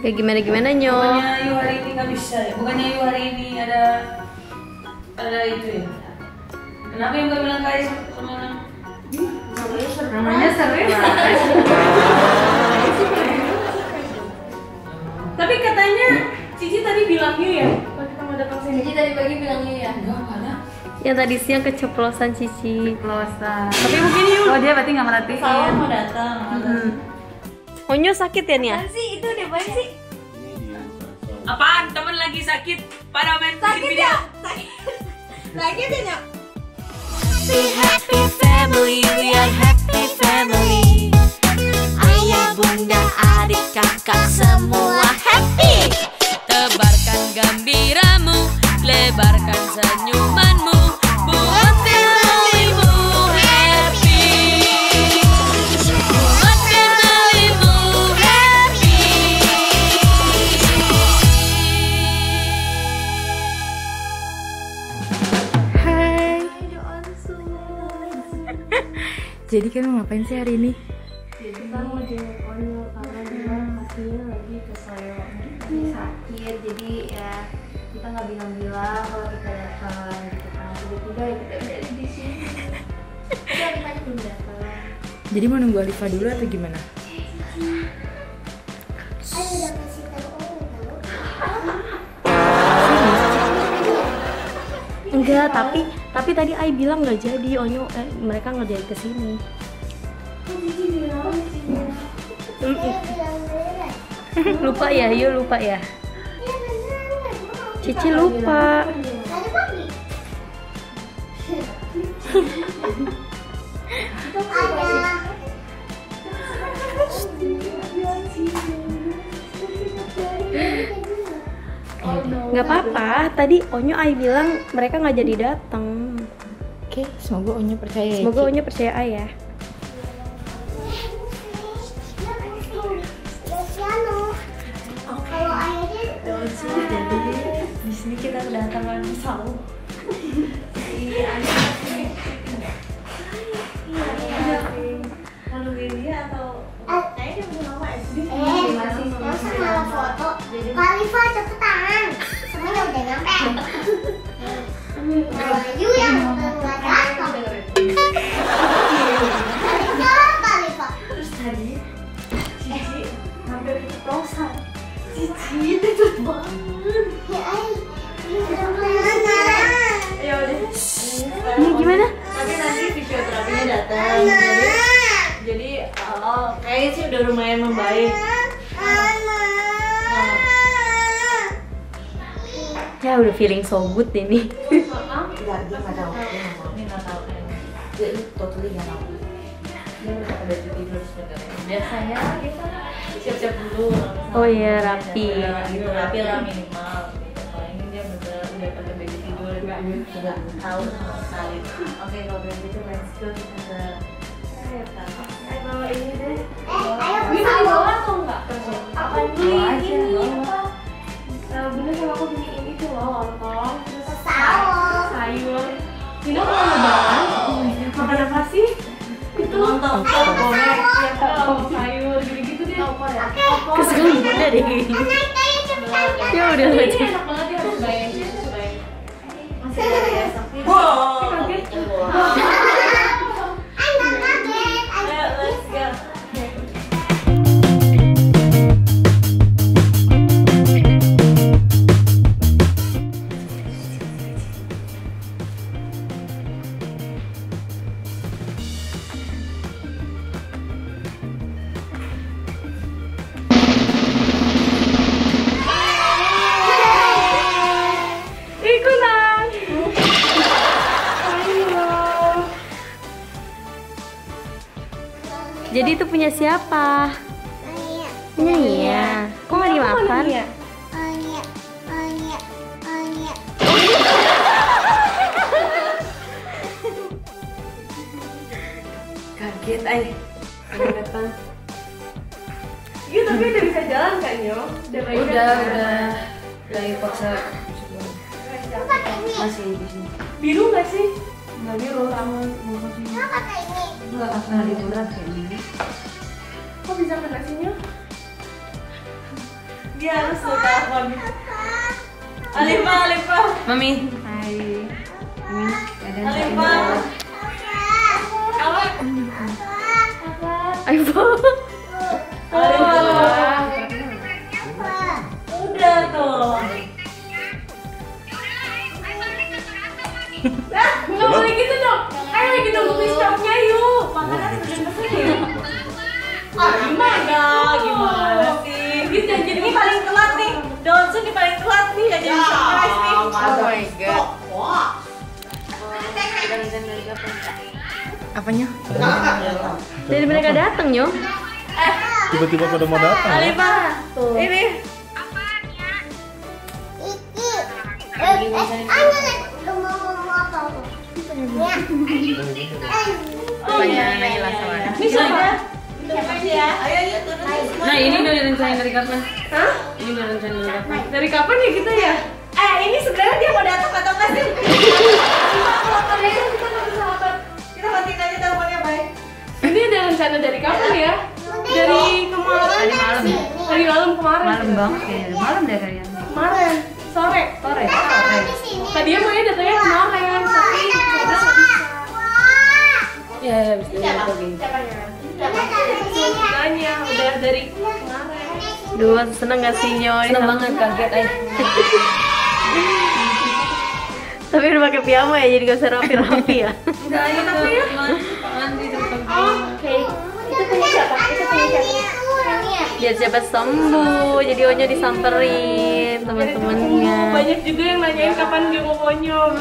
Ya gimana Nyo? Bukannya Yu hari ini nggak bisa ya? Bukannya Yu hari ini ada itu ya? Kenapa yang nggak bilang guys kemana? Namanya serius. Tapi katanya Cici tadi bilang Yu ya? Waktu kita mau datang sini. Cici tadi pagi bilang Yu ya. Enggak ada. Yang tadi siang keceplosan Cici. Keceplosan. Tapi mungkin Yu. Oh dia berarti nggak merhatiin. Salah mau datang. Onyo sakit ya Nia? Sih itu udah baik sih. Apaan? Temen lagi sakit pada main Sakit video. ya? Sakit ya Nyok? Happy family, we are happy family. Ayah, bunda, adik, kakak semua happy. Tebarkan gembiramu, lebarkan senyumanmu, buat familymu happy. Buat familymu happy. Hai. Jadi kan mau ngapain sih hari ini? Kita mau jenguk Onyo karena dia kakinya lagi kesleo, lagi sakit. Jadi ya kita nggak bilang-bilang kalau kita datang gitu kan. Tiba-tiba ya kita udah di sini. Tapi Alifanya belum datang. Jadi mau nunggu Alifa dulu atau gimana? Enggak, tapi tadi Ai bilang nggak jadi Onyo, mereka nggak jadi kesini. Lupa ya, yuk lupa ya. Cici lupa. Nggak apa-apa, tadi Onyo Ai bilang mereka nggak jadi datang. Oke, semoga Onyo percaya ya. Semoga Onyo percaya Ai ya. Jadi di sini kita kedatangan Sal. Nungguin dia atau kayaknya dia belum lama SD. Masa malah foto? Khalifa cepetan, semuanya udah nyampe. Yu yang nggak datang. Khalifa. Terus tadi Cici hampir keceplosan. Cici cepet banget. Ya ay, ini udah mana? Ya udah. Ini gimana? Tapi nanti fisioterapinya datang. Jadi kayaknya sih udah lumayan membaik. Ya udah feeling so good ini. Enggak, dia nggak tahu. Dia nggak tahu. Dia totally nggak tahu. Dia udah pakai baju tidur sebenarnya. Biasanya kita siap-siap dulu. Oh iya, rapi. Gitu, rapi lah minimal. Gitu. Kalau ini dia bener udah pakai baju tidur, nggak tahu sama sekali. Oke, kalau kayak gitu let's go kita ke bawa ini deh. Ayo Bisa dibawa atau enggak? Apa Bawa aja, bawa. Bunda sama aku beliin itu loh, lontong, terus Saus. sayur. Bunda mau lebaran? Makan apa sih? Itu lontong, goreng, lontong, sayur, gitu-gitu deh. Opor ya? Kesukaan bunda deh. Naik kayak cepetan. Ya udah Ini aja. enak banget ya, harus bayangin, harus bayangin. Masih ada ya, tapi kaget. Anda kaget. Ayo, let's go. Ikutan. Jadi itu punya siapa? Anya, Punya Nia. Kok nggak dimakan? Anya, Anya, Anya. Kaget, ay. Datang. Iya, tapi udah bisa jalan kan, Nyo? Udah paksa. Pakai ini. Masih di sini. Biru nggak sih? Nggak biru, sama Kenapa pakai ini? Enggak, karena liburan kayak gini. Kok bisa kena sini? Dia harus lo telepon. Alifa. Mami. Hai. Ini keadaan Alifa. Apa? Alifa. Udah tuh. Nggak boleh gitu dong. Ayo lagi nunggu stopnya yuk. Makanan udah pesen ya. Gimana sih? Gitu jadi ini paling telat nih. Donsun ini paling telat nih. Jadi surprise nih. Oh my god. Apanya? Jadi mereka datang yo. Tiba-tiba pada mau datang. Alifa. Ini. Tanya Naila sama. Ini siapa? Ya. Ayo yuk turun semua. Nah, ini udah rencanain dari kapan? Hah? Ini udah rencanain dari kapan? Dari kapan ya kita ya? Ini sebenarnya dia mau datang atau enggak sih? Kita matiin aja teleponnya, baik. Ini ada rencana dari kapan ya? Dari kemarin. Tadi malam ya? Dari malam kemarin. Malam banget ya. Malam deh kalian. Kemarin. Sore. Sore. Tadinya maunya datangnya kemarin, tapi udah nggak bisa. Ya, bisa dihubungin. Makanya udah dari kemarin. Dua seneng gak sih nyoy? Seneng banget, kaget aja. Tapi udah pakai piyama ya, jadi gak usah rapi-rapi ya. Enggak, ini tuh mandi tempat. Oke. Itu punya siapa? Itu punya siapa? Biar cepat sembuh, jadi Onyo disamperin teman-temannya. Banyak juga yang nanyain kapan dia mau konyo.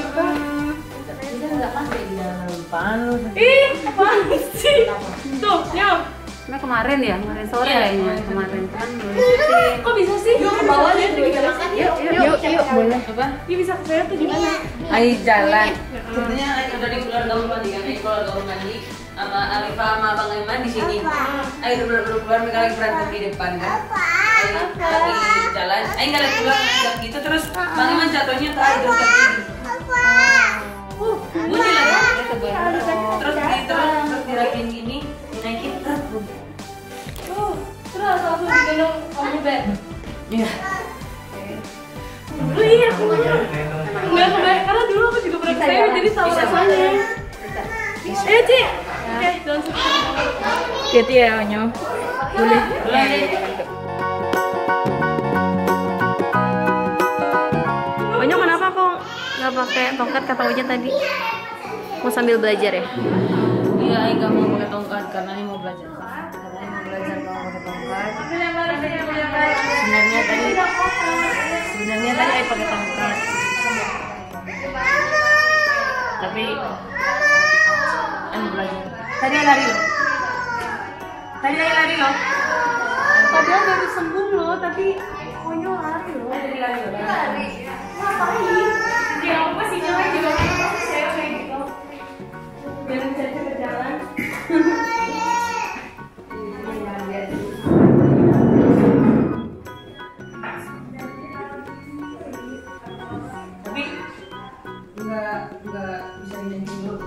Ih, apaan sih? Tuh, nyok. Cuma kemarin ya, kemarin sore kayaknya. Kemarin kan belum. Kok bisa sih? Yuk ke bawah lihat juga makan yuk. Yuk, boleh. Apa? Dia bisa ke saya tuh gimana? Ayo jalan. Sebenarnya udah di keluar kamar mandi kan, keluar kamar mandi. Sama Alifa sama Abang Iman di sini. Ayo udah keluar mereka lagi berantem di depan kan. Ayo lagi jalan. Ayo nggak ada pulang nggak gitu terus Bang Iman jatuhnya tuh ayo terus kayak gini. Bunyi lagi. Terus dirapiin gini, dinaikin terus bunyi. Terus langsung digendong Om Ubed. Iya. Oh iya, aku nggak kebayang karena dulu aku juga pernah ke saya jadi tahu rasanya. Ayo Ci. Oke, jangan sedih. Hati-hati ya, Onyo. Boleh. Onyo kenapa kok nggak pakai tongkat kata Onyo tadi? Mau sambil belajar ya? Iya, Aing nggak mau pakai tongkat karena Aing mau belajar. Karena Aing mau belajar kalau pakai tongkat. Sebenarnya tadi Aing pakai tongkat. Tapi Aing belajar. Tadi Aing lari loh. Tadi Aing lari loh. Padahal baru sembuh loh, tapi Onyo lari loh. Tadi lari loh. Ngapain? Ya apa sih nyala juga kenapa sih saya kayak gitu? Biar bisa cepet jalan. Tapi nggak bisa dinaikin dulu.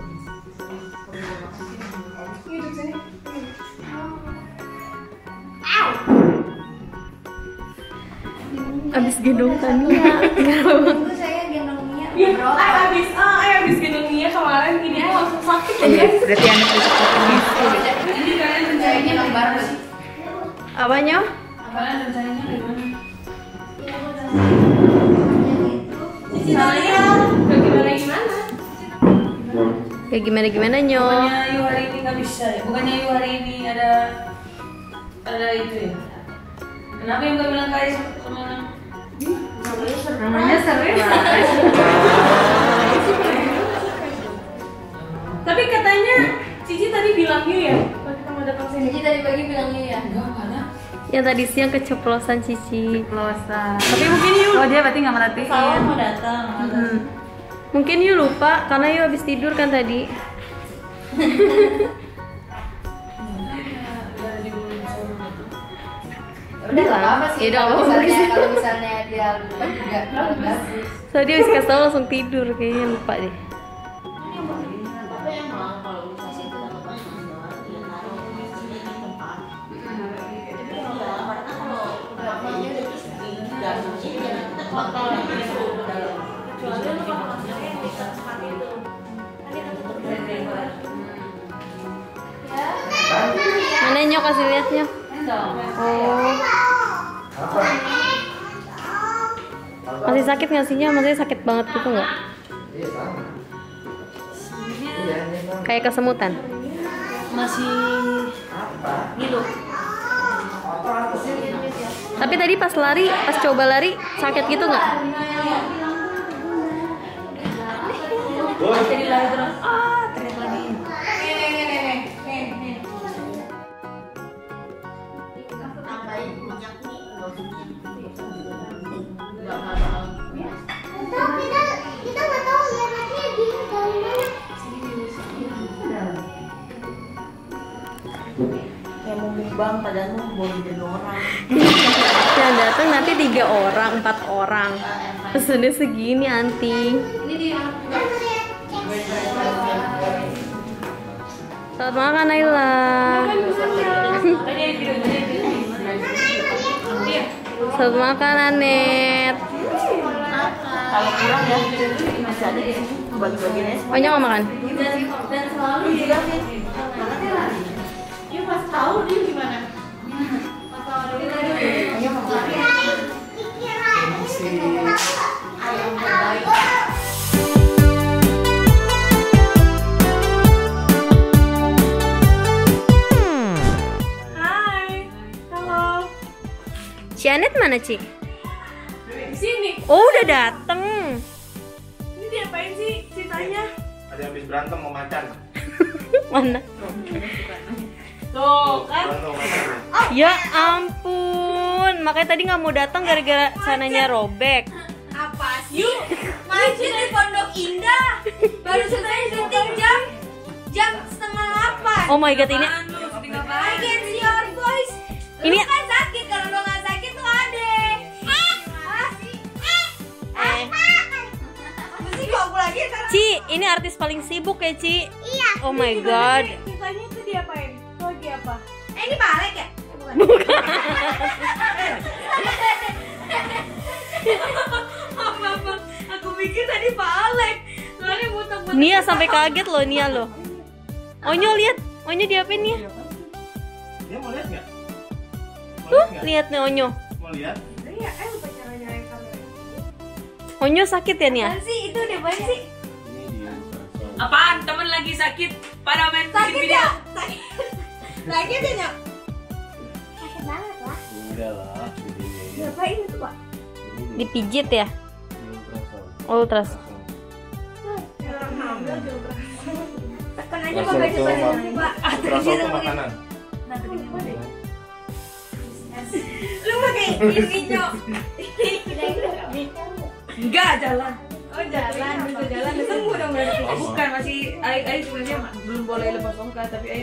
Hidup sini. Abis gendong Tania. Iya, abis gendong Nia kemarin ini langsung sakit ya. Berarti anak itu Ini kalian rencananya lembar nggak sih? Apanya? Kalian rencananya gimana? Saya Ya gimana Nyo? bukannya Ayu hari ini nggak bisa ya? Bukannya Ayu hari ini ada itu ya? Kenapa yang nggak bilang Kais sama namanya serius. Tapi katanya Cici tadi bilang ya, waktu kamu datang sini. Cici tadi pagi bilangnya ya? Enggak ada. Yang tadi siang keceplosan Cici. Ceplosan. Tapi mungkin Yu, Oh, dia berarti nggak merhatiin. Salah mau datang. mungkin Yu lupa karena Yu habis tidur kan tadi. Udah nggak apa-apa sih. Ya udah, Kalau apa-apa misalnya sih. kalau misalnya dia lupa juga bagus. So dia habis kasih tau langsung tidur, kayaknya lupa deh. Apa yang mau kalau misalnya itu Mana Nyok, kasih lihatnya. Oh. Masih sakit nggak sih Nyok? Maksudnya sakit banget gitu nggak? Kayak kesemutan. Masih ngilu. Tapi tadi pas lari, pas coba lari sakit gitu nggak? Jadi lari terus. Teriak lagi. Kita nggak tahu lihatnya di dari mana. Kayak mau mukbang padahal mau bolehin orang. Yang datang nanti 3 orang, 4 orang. Pesennya segini anti. Selamat makan Naila. Selamat makan Anet. Kalau kurang ya masih ada di sini bagi-baginya. Banyak mau makan? Dan selalu dijelasin. Dia pas tahu dia gimana? Pas tahu dia Hai. Halo. Si Anet mana Ci? Di sini. Oh udah dateng. Ini diapain sih ceritanya? Ada yang habis berantem mau macan. Mana? Tuh kan. Berantem mau macan. Ya ampun, makanya tadi nggak mau datang gara-gara sananya robek. apa sih? Masih di Pondok Indah. Baru selesai syuting jam 7:30. Oh my god ini. I can see your voice. Ini- Lu kan sakit, kalau lu nggak sakit tuh ade. Apa sih kok aku lagi sekarang? Ci, ini artis paling sibuk ya Ci. Iya. Oh my god. Ceritanya itu diapain? Lu lagi apa? Ini balik ya? Apa? Aku pikir tadi Pak Alek. Soalnya muter-muter. Nia sampai kaget loh Nia loh. Onyo lihat, Onyo diapain Nia? Dia mau lihat nggak? Mau Tuh, lihat nggak? lihat nih Onyo. Mau lihat? Iya, lupa caranya kamera. Onyo sakit ya Nia? Apaan sih itu deh, apaan sih? Ini dia. Apaan? Temen lagi sakit pada main Sakit video. ya? Sakit ya, Nyok? Sakit banget lah. Udah lah, ini. Ngapain itu, Pak? Dipijit ya? Ini ultrasound. Oh terus. Orang hamil juga. Tekan aja pakai depan ini, Pak. Ultrasound tuh makanan. Lu pakai ini, Nyok. Enggak, jalan. Oh, jalan, bisa jalan. Udah sembuh dong berarti. Bukan, masih Ai sebenarnya belum boleh lepas tongkat, tapi Ai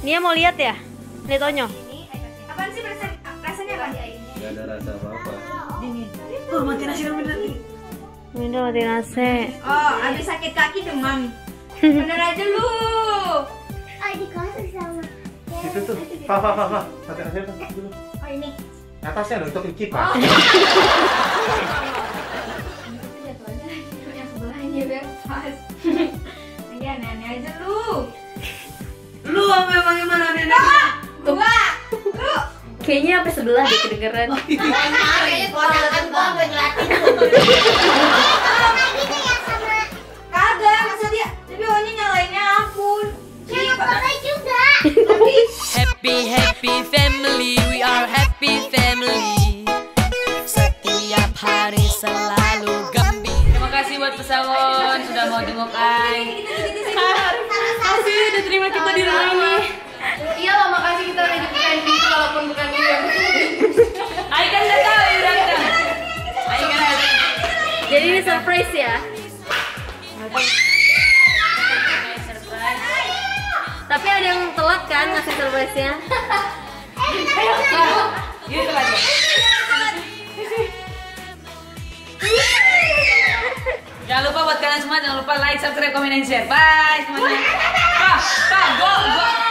Nia mau lihat ya? Lihat Onyo. Apaan sih rasanya apa? Gak ada rasa apa-apa. tuh mati nasi dulu bener nih. Udah mati AC. Oh, abis sakit kaki demam. Bener aja lu. Oh, di kelas sama. Itu tuh. Fa. Sate nasi apa? Dulu. Oh, ini. Atasnya dong, untuk kipas. Yang sebelahnya biar pas. Lagi aneh-aneh aja lu. Lu memang gimana nih? Gua. Lu. Kayaknya sampai sebelah deh kedengeran. Kayaknya ponakan gua sampai ngeliatin lu. Gitu ya sama. Kagak, masa dia. Tapi Onya nyalainnya ampun. Sama papa juga. Happy family, we are happy family. Setiap hari selalu gembira. Terima kasih buat pesangon sudah mau jenguk Ai. Kasih udah terima kita di rumah ini. Iya loh, makasih kita udah dibukain pintu walaupun bukan dia. Ai kan udah tahu ya datang. Ai kan udah tahu. Jadi ini surprise ya. Tapi ada yang telat kan ngasih surprise-nya. Gitu aja. Jangan lupa buat kalian semua, jangan lupa like, subscribe, comment, and share. Bye semuanya. Pak, go.